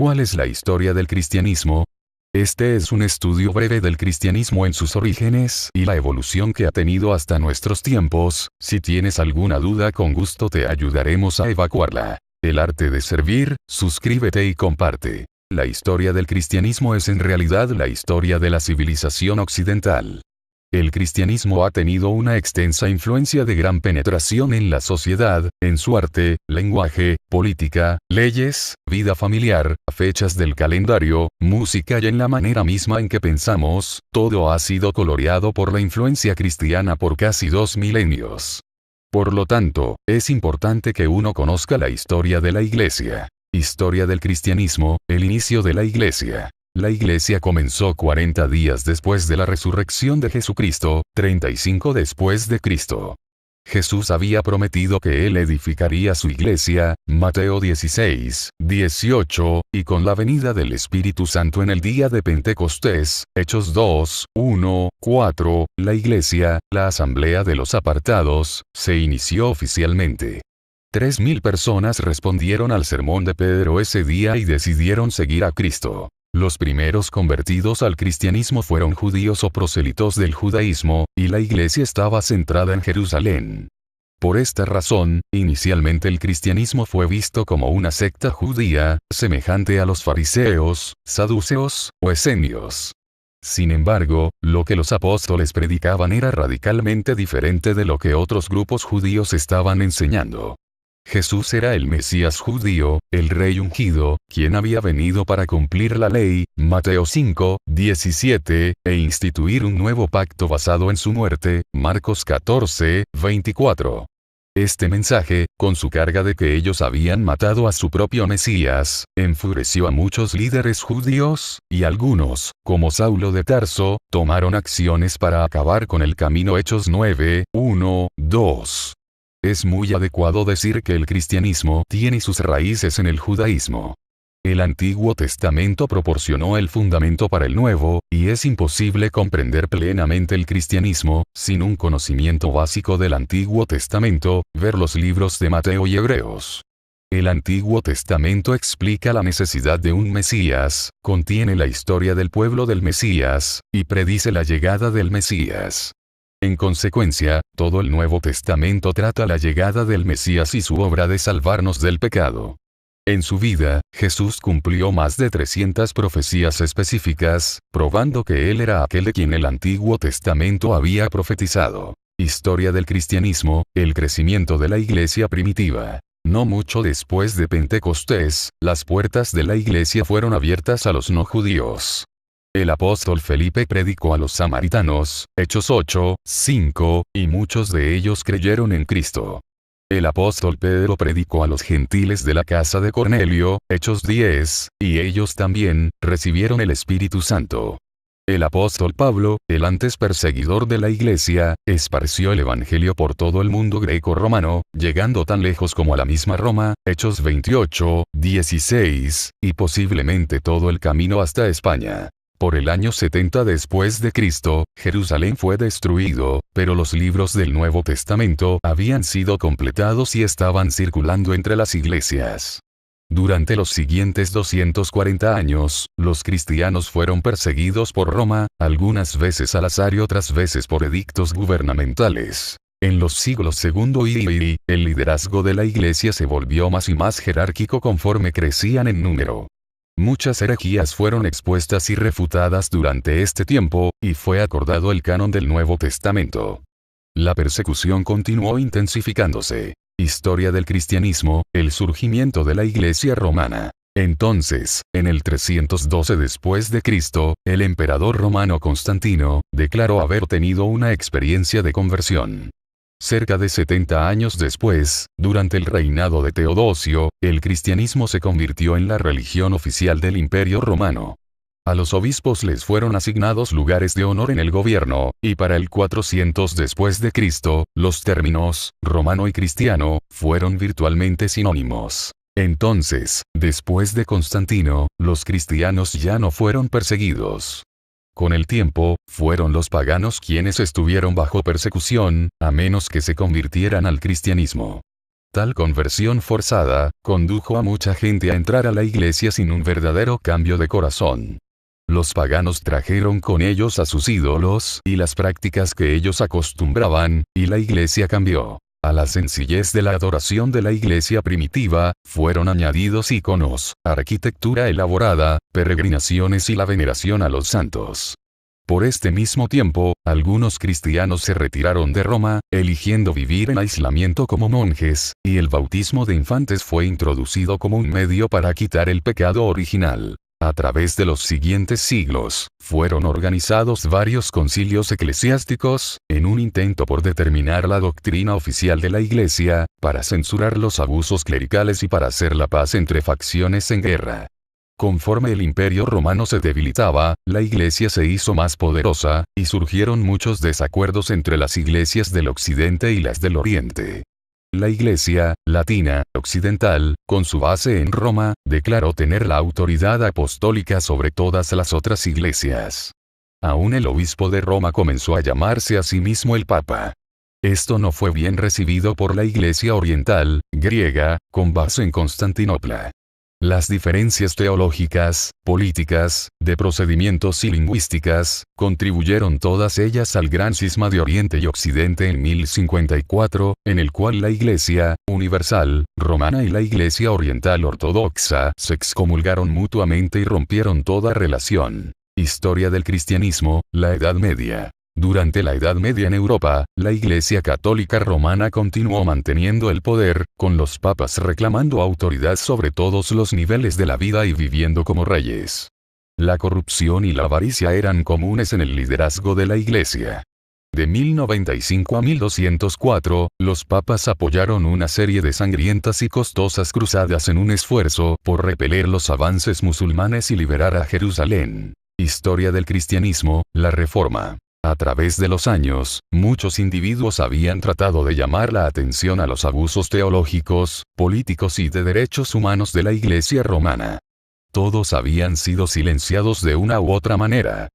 ¿Cuál es la historia del cristianismo? Este es un estudio breve del cristianismo en sus orígenes y la evolución que ha tenido hasta nuestros tiempos. Si tienes alguna duda, con gusto te ayudaremos a evacuarla. El arte de servir, suscríbete y comparte. La historia del cristianismo es en realidad la historia de la civilización occidental. El cristianismo ha tenido una extensa influencia de gran penetración en la sociedad, en su arte, lenguaje, política, leyes, vida familiar, fechas del calendario, música y en la manera misma en que pensamos. Todo ha sido coloreado por la influencia cristiana por casi 2 milenios. Por lo tanto, es importante que uno conozca la historia de la Iglesia. Historia del cristianismo, el inicio de la Iglesia. La Iglesia comenzó 40 días después de la resurrección de Jesucristo, 35 después de Cristo. Jesús había prometido que Él edificaría su Iglesia, Mateo 16, 18, y con la venida del Espíritu Santo en el día de Pentecostés, Hechos 2, 1, 4, la Iglesia, la Asamblea de los Apartados, se inició oficialmente. 3.000 personas respondieron al sermón de Pedro ese día y decidieron seguir a Cristo. Los primeros convertidos al cristianismo fueron judíos o proselitos del judaísmo, y la iglesia estaba centrada en Jerusalén. Por esta razón, inicialmente el cristianismo fue visto como una secta judía, semejante a los fariseos, saduceos, o esenios. Sin embargo, lo que los apóstoles predicaban era radicalmente diferente de lo que otros grupos judíos estaban enseñando. Jesús era el Mesías judío, el Rey ungido, quien había venido para cumplir la ley, Mateo 5, 17, e instituir un nuevo pacto basado en su muerte, Marcos 14, 24. Este mensaje, con su carga de que ellos habían matado a su propio Mesías, enfureció a muchos líderes judíos, y algunos, como Saulo de Tarso, tomaron acciones para acabar con el camino. Hechos 9, 1, 2. Es muy adecuado decir que el cristianismo tiene sus raíces en el judaísmo. El Antiguo Testamento proporcionó el fundamento para el Nuevo, y es imposible comprender plenamente el cristianismo sin un conocimiento básico del Antiguo Testamento. Ver los libros de Mateo y Hebreos. El Antiguo Testamento explica la necesidad de un Mesías, contiene la historia del pueblo del Mesías, y predice la llegada del Mesías. En consecuencia, todo el Nuevo Testamento trata la llegada del Mesías y su obra de salvarnos del pecado. En su vida, Jesús cumplió más de 300 profecías específicas, probando que Él era aquel de quien el Antiguo Testamento había profetizado. Historia del cristianismo, el crecimiento de la iglesia primitiva. No mucho después de Pentecostés, las puertas de la iglesia fueron abiertas a los no judíos. El apóstol Felipe predicó a los samaritanos, Hechos 8, 5, y muchos de ellos creyeron en Cristo. El apóstol Pedro predicó a los gentiles de la casa de Cornelio, Hechos 10, y ellos también recibieron el Espíritu Santo. El apóstol Pablo, el antes perseguidor de la iglesia, esparció el evangelio por todo el mundo greco-romano, llegando tan lejos como a la misma Roma, Hechos 28, 16, y posiblemente todo el camino hasta España. Por el año 70 después de Cristo, Jerusalén fue destruido, pero los libros del Nuevo Testamento habían sido completados y estaban circulando entre las iglesias. Durante los siguientes 240 años, los cristianos fueron perseguidos por Roma, algunas veces al azar y otras veces por edictos gubernamentales. En los siglos segundo y el liderazgo de la iglesia se volvió más y más jerárquico conforme crecían en número. Muchas herejías fueron expuestas y refutadas durante este tiempo, y fue acordado el canon del Nuevo Testamento. La persecución continuó intensificándose. Historia del cristianismo, el surgimiento de la Iglesia romana. Entonces, en el 312 después de Cristo, el emperador romano Constantino declaró haber tenido una experiencia de conversión. Cerca de 70 años después, durante el reinado de Teodosio, el cristianismo se convirtió en la religión oficial del Imperio Romano. A los obispos les fueron asignados lugares de honor en el gobierno, y para el 400 después de Cristo, los términos romano y cristiano fueron virtualmente sinónimos. Entonces, después de Constantino, los cristianos ya no fueron perseguidos. Con el tiempo, fueron los paganos quienes estuvieron bajo persecución, a menos que se convirtieran al cristianismo. Tal conversión forzada, condujo a mucha gente a entrar a la iglesia sin un verdadero cambio de corazón. Los paganos trajeron con ellos a sus ídolos y las prácticas que ellos acostumbraban, y la iglesia cambió. A la sencillez de la adoración de la iglesia primitiva, fueron añadidos íconos, arquitectura elaborada, peregrinaciones y la veneración a los santos. Por este mismo tiempo, algunos cristianos se retiraron de Roma, eligiendo vivir en aislamiento como monjes, y el bautismo de infantes fue introducido como un medio para quitar el pecado original. A través de los siguientes siglos, fueron organizados varios concilios eclesiásticos, en un intento por determinar la doctrina oficial de la Iglesia, para censurar los abusos clericales y para hacer la paz entre facciones en guerra. Conforme el Imperio Romano se debilitaba, la Iglesia se hizo más poderosa, y surgieron muchos desacuerdos entre las iglesias del Occidente y las del Oriente. La Iglesia latina, occidental, con su base en Roma, declaró tener la autoridad apostólica sobre todas las otras iglesias. Aún el obispo de Roma comenzó a llamarse a sí mismo el Papa. Esto no fue bien recibido por la Iglesia oriental, griega, con base en Constantinopla. Las diferencias teológicas, políticas, de procedimientos y lingüísticas, contribuyeron todas ellas al gran cisma de Oriente y Occidente en 1054, en el cual la Iglesia universal, romana y la Iglesia oriental ortodoxa se excomulgaron mutuamente y rompieron toda relación. Historia del cristianismo, la Edad Media. Durante la Edad Media en Europa, la Iglesia Católica Romana continuó manteniendo el poder, con los papas reclamando autoridad sobre todos los niveles de la vida y viviendo como reyes. La corrupción y la avaricia eran comunes en el liderazgo de la Iglesia. De 1095 a 1204, los papas apoyaron una serie de sangrientas y costosas cruzadas en un esfuerzo por repeler los avances musulmanes y liberar a Jerusalén. Historia del cristianismo, la Reforma. A través de los años, muchos individuos habían tratado de llamar la atención a los abusos teológicos, políticos y de derechos humanos de la Iglesia romana. Todos habían sido silenciados de una u otra manera.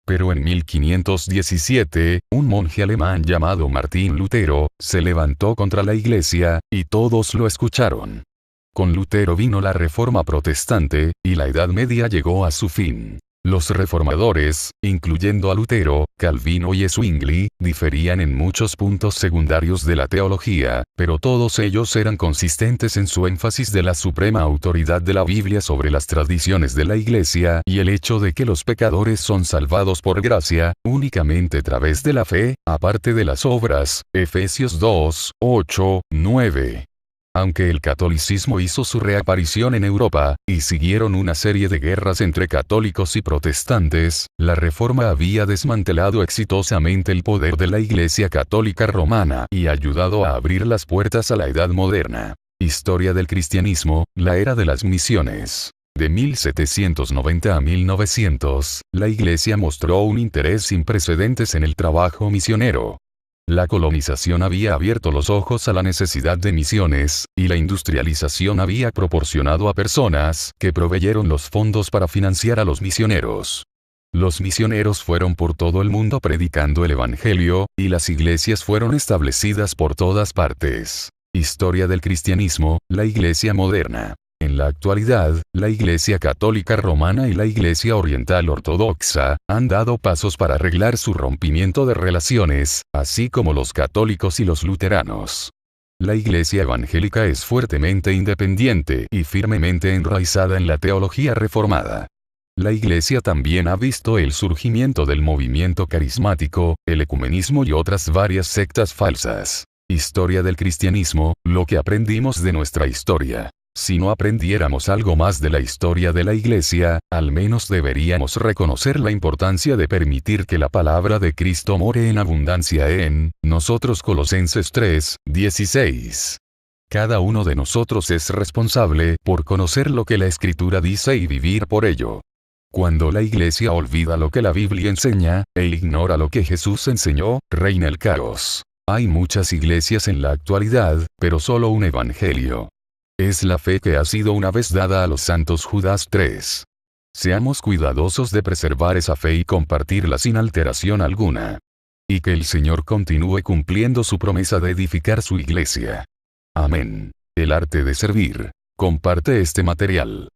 Pero en 1517, un monje alemán llamado Martín Lutero, se levantó contra la Iglesia, y todos lo escucharon. Con Lutero vino la Reforma protestante, y la Edad Media llegó a su fin. Los reformadores, incluyendo a Lutero, Calvino y Zwingli, diferían en muchos puntos secundarios de la teología, pero todos ellos eran consistentes en su énfasis de la suprema autoridad de la Biblia sobre las tradiciones de la Iglesia y el hecho de que los pecadores son salvados por gracia, únicamente a través de la fe, aparte de las obras. Efesios 2, 8, 9. Aunque el catolicismo hizo su reaparición en Europa, y siguieron una serie de guerras entre católicos y protestantes, la Reforma había desmantelado exitosamente el poder de la Iglesia Católica Romana y ayudado a abrir las puertas a la Edad Moderna. Historia del cristianismo, la era de las misiones. De 1790 a 1900, la Iglesia mostró un interés sin precedentes en el trabajo misionero. La colonización había abierto los ojos a la necesidad de misiones, y la industrialización había proporcionado a personas que proveyeron los fondos para financiar a los misioneros. Los misioneros fueron por todo el mundo predicando el Evangelio, y las iglesias fueron establecidas por todas partes. Historia del cristianismo, la Iglesia moderna. En la actualidad, la Iglesia Católica Romana y la Iglesia Oriental Ortodoxa han dado pasos para arreglar su rompimiento de relaciones, así como los católicos y los luteranos. La Iglesia Evangélica es fuertemente independiente y firmemente enraizada en la teología reformada. La Iglesia también ha visto el surgimiento del movimiento carismático, el ecumenismo y otras varias sectas falsas. Historia del cristianismo, lo que aprendimos de nuestra historia. Si no aprendiéramos algo más de la historia de la Iglesia, al menos deberíamos reconocer la importancia de permitir que la palabra de Cristo more en abundancia en nosotros. Colosenses 3, 16. Cada uno de nosotros es responsable por conocer lo que la Escritura dice y vivir por ello. Cuando la Iglesia olvida lo que la Biblia enseña, e ignora lo que Jesús enseñó, reina el caos. Hay muchas iglesias en la actualidad, pero solo un evangelio. Es la fe que ha sido una vez dada a los santos. Judas 3. Seamos cuidadosos de preservar esa fe y compartirla sin alteración alguna. Y que el Señor continúe cumpliendo su promesa de edificar su iglesia. Amén. El arte de servir. Comparte este material.